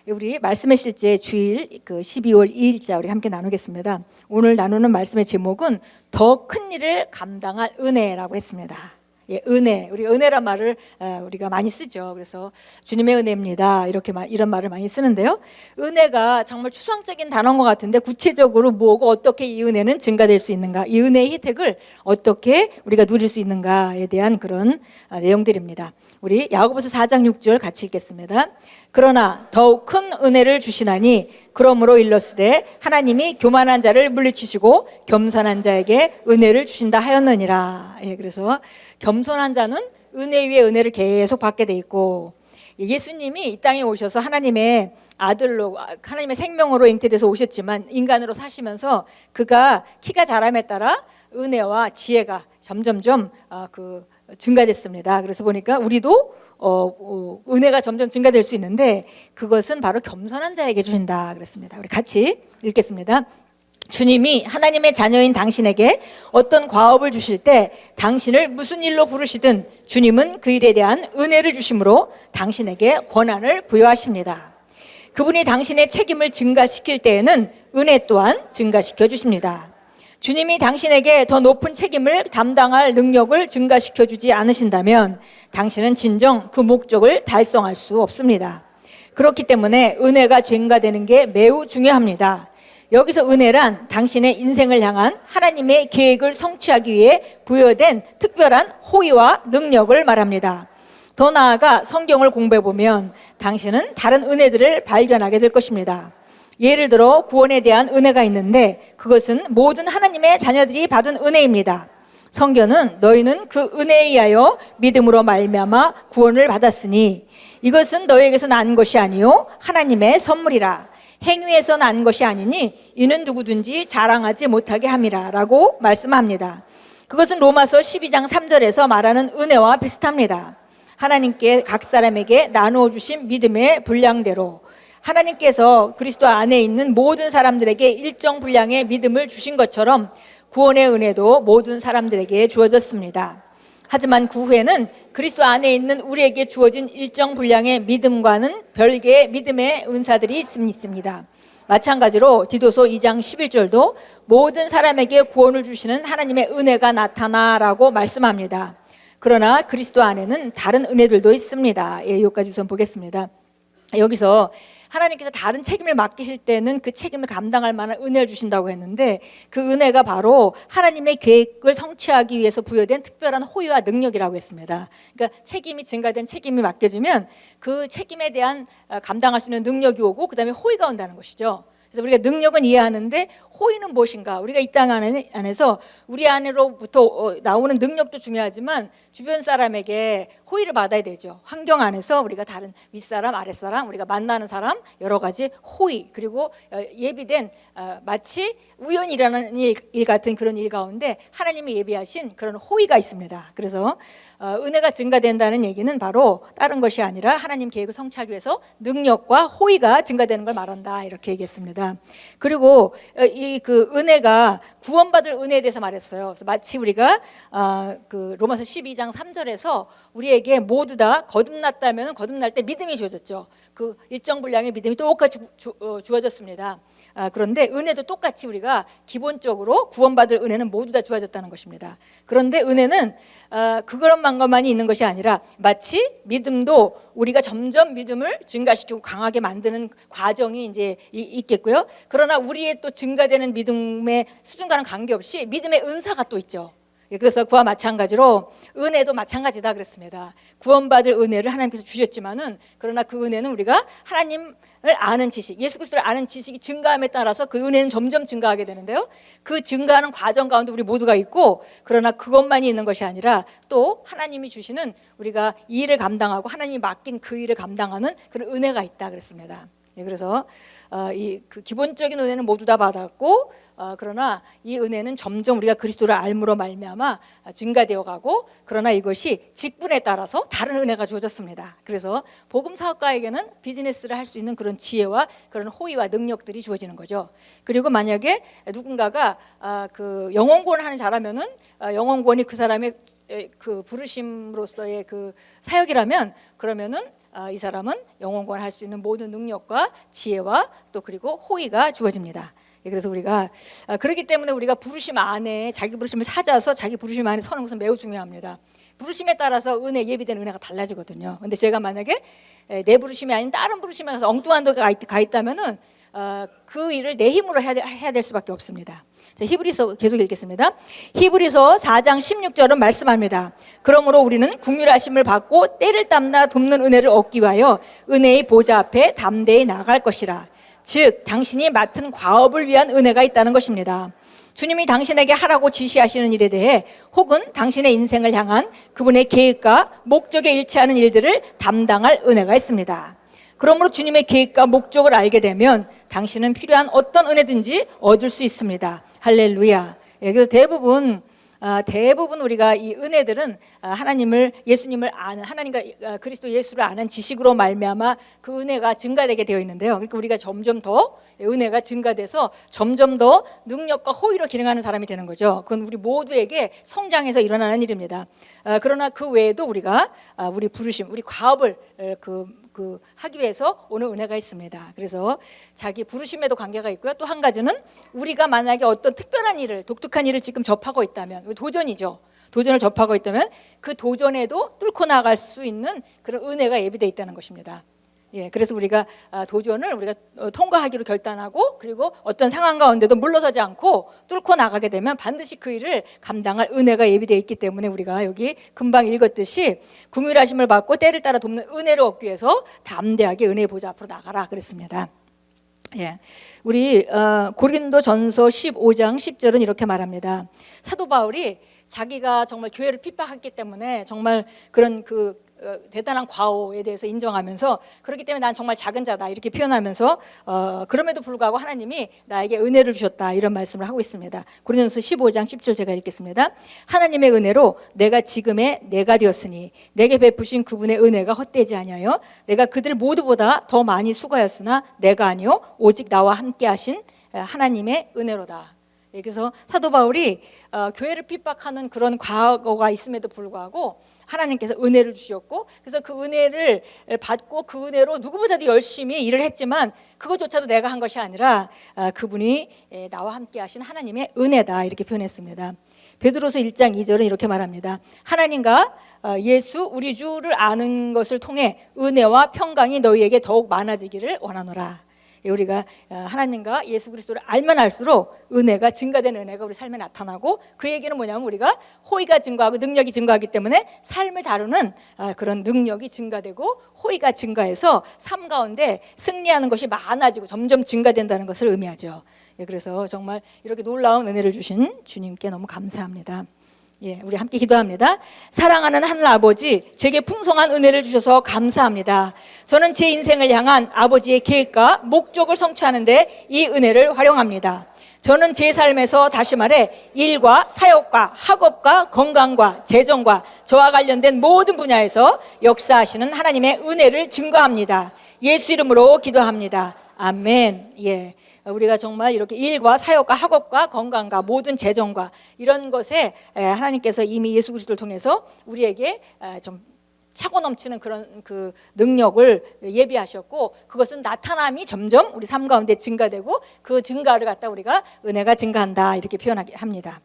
우리 말씀의 실제 주일 12월 2일자 우리 함께 나누겠습니다. 오늘 나누는 말씀의 제목은 더 큰 일을 감당할 은혜라고 했습니다. 예, 은혜. 우리 은혜란 말을 우리가 많이 쓰죠. 그래서 주님의 은혜입니다. 이런 말을 많이 쓰는데요. 은혜가 정말 추상적인 단어인 것 같은데 구체적으로 뭐고 어떻게 이 은혜는 증가될 수 있는가, 이 은혜의 혜택을 어떻게 우리가 누릴 수 있는가에 대한 그런 내용들입니다. 우리 야고보서 4장 6절 같이 읽겠습니다. 그러나 더욱 큰 은혜를 주시나니 그러므로 일렀으되 하나님이 교만한 자를 물리치시고 겸손한 자에게 은혜를 주신다 하였느니라. 예, 그래서 겸손한 자는 은혜 위에 은혜를 계속 받게 돼 있고, 예수님이 이 땅에 오셔서 하나님의 아들로, 하나님의 생명으로 잉태돼서 오셨지만 인간으로 사시면서 그가 키가 자람에 따라 은혜와 지혜가 점점점 증가됐습니다. 그래서 보니까 우리도 은혜가 점점 증가될 수 있는데 그것은 바로 겸손한 자에게 주신다 그랬습니다. 우리 같이 읽겠습니다. 주님이 하나님의 자녀인 당신에게 어떤 과업을 주실 때 당신을 무슨 일로 부르시든 주님은 그 일에 대한 은혜를 주심으로 당신에게 권한을 부여하십니다. 그분이 당신의 책임을 증가시킬 때에는 은혜 또한 증가시켜 주십니다. 주님이 당신에게 더 높은 책임을 담당할 능력을 증가시켜 주지 않으신다면 당신은 진정 그 목적을 달성할 수 없습니다. 그렇기 때문에 은혜가 증가되는 게 매우 중요합니다. 여기서 은혜란 당신의 인생을 향한 하나님의 계획을 성취하기 위해 부여된 특별한 호의와 능력을 말합니다. 더 나아가 성경을 공부해 보면 당신은 다른 은혜들을 발견하게 될 것입니다. 예를 들어 구원에 대한 은혜가 있는데 그것은 모든 하나님의 자녀들이 받은 은혜입니다. 성경은 너희는 그 은혜에 의하여 믿음으로 말미암아 구원을 받았으니 이것은 너희에게서 난 것이 아니요 하나님의 선물이라. 행위에서 난 것이 아니니 이는 누구든지 자랑하지 못하게 함이라 라고 말씀합니다. 그것은 로마서 12장 3절에서 말하는 은혜와 비슷합니다. 하나님께 각 사람에게 나누어 주신 믿음의 분량대로 하나님께서 그리스도 안에 있는 모든 사람들에게 일정 분량의 믿음을 주신 것처럼 구원의 은혜도 모든 사람들에게 주어졌습니다. 하지만 그 후에는 그리스도 안에 있는 우리에게 주어진 일정 분량의 믿음과는 별개의 믿음의 은사들이 있습니다. 마찬가지로 디도서 2장 11절도 모든 사람에게 구원을 주시는 하나님의 은혜가 나타나라고 말씀합니다. 그러나 그리스도 안에는 다른 은혜들도 있습니다. 예, 여기까지 우선 보겠습니다. 여기서 하나님께서 다른 책임을 맡기실 때는 그 책임을 감당할 만한 은혜를 주신다고 했는데 그 은혜가 바로 하나님의 계획을 성취하기 위해서 부여된 특별한 호의와 능력이라고 했습니다. 그러니까 책임이 증가된 책임이 맡겨지면 그 책임에 대한 감당할 수 있는 능력이 오고 그 다음에 호의가 온다는 것이죠. 그래서 우리가 능력은 이해하는데 호의는 무엇인가? 우리가 이 땅 안에서 우리 안으로부터 나오는 능력도 중요하지만 주변 사람에게 호의를 받아야 되죠. 환경 안에서 우리가 다른 윗사람, 아랫사람, 우리가 만나는 사람 여러 가지 호의, 그리고 예비된 마치 우연히 일어나는 일 같은 그런 일 가운데 하나님이 예비하신 그런 호의가 있습니다. 그래서 은혜가 증가된다는 얘기는 바로 다른 것이 아니라 하나님 계획을 성취하기 위해서 능력과 호의가 증가되는 걸 말한다 이렇게 얘기했습니다. 그리고 이 그 은혜가 구원받을 은혜에 대해서 말했어요. 그래서 마치 우리가 그 로마서 12장 3절에서 우리에게 모두 다 거듭났다면 거듭날 때 믿음이 주어졌죠. 그 일정 분량의 믿음이 똑같이 주어졌습니다. 그런데 은혜도 똑같이 우리가 기본적으로 구원받을 은혜는 모두 다 주어졌다는 것입니다. 그런데 은혜는 그것만이 있는 것이 아니라 마치 믿음도 우리가 점점 믿음을 증가시키고 강하게 만드는 과정이 이제 있겠고요. 그러나 우리의 또 증가되는 믿음의 수준과는 관계없이 믿음의 은사가 또 있죠. 그래서 그와 마찬가지로 은혜도 마찬가지다 그랬습니다. 구원받을 은혜를 하나님께서 주셨지만은 그러나 그 은혜는 우리가 하나님을 아는 지식, 예수 그리스도를 아는 지식이 증가함에 따라서 그 은혜는 점점 증가하게 되는데요. 그 증가하는 과정 가운데 우리 모두가 있고 그러나 그것만이 있는 것이 아니라 또 하나님이 주시는 우리가 이 일을 감당하고 하나님이 맡긴 그 일을 감당하는 그런 은혜가 있다 그랬습니다. 그래서 그 기본적인 은혜는 모두 다 받았고 그러나 이 은혜는 점점 우리가 그리스도를 알므로 말미암아 증가되어 가고 그러나 이것이 직분에 따라서 다른 은혜가 주어졌습니다. 그래서 복음 사역가에게는 비즈니스를 할 수 있는 그런 지혜와 그런 호의와 능력들이 주어지는 거죠. 그리고 만약에 누군가가 그 영혼구원을 하는 자라면은 영혼구원이 그 사람의 그 부르심으로서의 그 사역이라면 그러면은 이 사람은 영원권 할 수 있는 모든 능력과 지혜와 또 그리고 호의가 주어집니다. 그래서 우리가 그렇기 때문에 우리가 부르심 안에 자기 부르심을 찾아서 자기 부르심 안에 서는 것은 매우 중요합니다. 부르심에 따라서 예비된 은혜가 달라지거든요. 근데 제가 만약에 내 부르심이 아닌 다른 부르심에서 엉뚱한 데가 가 있다면은 그 일을 내 힘으로 해야 될 수밖에 없습니다. 자, 히브리서 계속 읽겠습니다. 히브리서 4장 16절은 말씀합니다. 그러므로 우리는 긍휼하심을 받고 때를 따라 돕는 은혜를 얻기 위하여 은혜의 보좌 앞에 담대히 나아갈 것이라. 즉 당신이 맡은 과업을 위한 은혜가 있다는 것입니다. 주님이 당신에게 하라고 지시하시는 일에 대해 혹은 당신의 인생을 향한 그분의 계획과 목적에 일치하는 일들을 담당할 은혜가 있습니다. 그러므로 주님의 계획과 목적을 알게 되면 당신은 필요한 어떤 은혜든지 얻을 수 있습니다. 할렐루야. 그래서 대부분 우리가 이 은혜들은 예수님을 아는 하나님과 그리스도 예수를 아는 지식으로 말미암아 그 은혜가 증가되게 되어 있는데요. 그러니까 우리가 점점 더 은혜가 증가돼서 점점 더 능력과 호의로 기능하는 사람이 되는 거죠. 그건 우리 모두에게 성장해서 일어나는 일입니다. 그러나 그 외에도 우리가 우리 부르심, 우리 과업을 하기 위해서 오는 은혜가 있습니다. 그래서 자기 부르심에도 관계가 있고요. 또 한 가지는 우리가 만약에 어떤 특별한 일을, 독특한 일을 지금 접하고 있다면, 도전이죠. 도전을 접하고 있다면 그 도전에도 뚫고 나갈 수 있는 그런 은혜가 예비되어 있다는 것입니다. 그래서 우리가 도전을 우리가 통과하기로 결단하고 그리고 어떤 상황 가운데도 물러서지 않고 뚫고 나가게 되면 반드시 그 일을 감당할 은혜가 예비되어 있기 때문에 우리가 여기 금방 읽었듯이 긍휼하심을 받고 때를 따라 돕는 은혜를 얻기 위해서 담대하게 은혜의 보좌 앞으로 나가라 그랬습니다. 우리 고린도전서 15장 10절은 이렇게 말합니다. 사도 바울이 자기가 정말 교회를 핍박했기 때문에 정말 그런 대단한 과오에 대해서 인정하면서 그렇기 때문에 난 정말 작은 자다 이렇게 표현하면서 그럼에도 불구하고 하나님이 나에게 은혜를 주셨다 이런 말씀을 하고 있습니다. 고린도전서 15장 10절 제가 읽겠습니다. 하나님의 은혜로 내가 지금의 내가 되었으니 내게 베푸신 그분의 은혜가 헛되지 아니하여 내가 그들 모두보다 더 많이 수고하였으나 내가 아니요 오직 나와 함께 하신 하나님의 은혜로다. 그래서 사도 바울이 교회를 핍박하는 그런 과거가 있음에도 불구하고 하나님께서 은혜를 주셨고 그래서 그 은혜를 받고 그 은혜로 누구보다도 열심히 일을 했지만 그것조차도 내가 한 것이 아니라 그분이 나와 함께 하신 하나님의 은혜다 이렇게 표현했습니다. 베드로서 1장 2절은 이렇게 말합니다. 하나님과 예수 우리 주를 아는 것을 통해 은혜와 평강이 너희에게 더욱 많아지기를 원하노라. 우리가 하나님과 예수 그리스도를 알면 알수록 은혜가 증가된 은혜가 우리 삶에 나타나고 그 얘기는 뭐냐면 우리가 호의가 증가하고 능력이 증가하기 때문에 삶을 다루는 그런 능력이 증가되고 호의가 증가해서 삶 가운데 승리하는 것이 많아지고 점점 증가된다는 것을 의미하죠. 그래서 정말 이렇게 놀라운 은혜를 주신 주님께 너무 감사합니다. 우리 함께 기도합니다. 사랑하는 하늘 아버지, 제게 풍성한 은혜를 주셔서 감사합니다. 저는 제 인생을 향한 아버지의 계획과 목적을 성취하는 데 이 은혜를 활용합니다. 저는 제 삶에서 다시 말해 일과 사역과 학업과 건강과 재정과 저와 관련된 모든 분야에서 역사하시는 하나님의 은혜를 증거합니다. 예수 이름으로 기도합니다. 아멘. 우리가 정말 이렇게 일과 사역과 학업과 건강과 모든 재정과 이런 것에 하나님께서 이미 예수 그리스도를 통해서 우리에게 좀 차고 넘치는 그런 그 능력을 예비하셨고 그것은 나타남이 점점 우리 삶 가운데 증가되고 그 증가를 갖다 우리가 은혜가 증가한다 이렇게 표현합니다.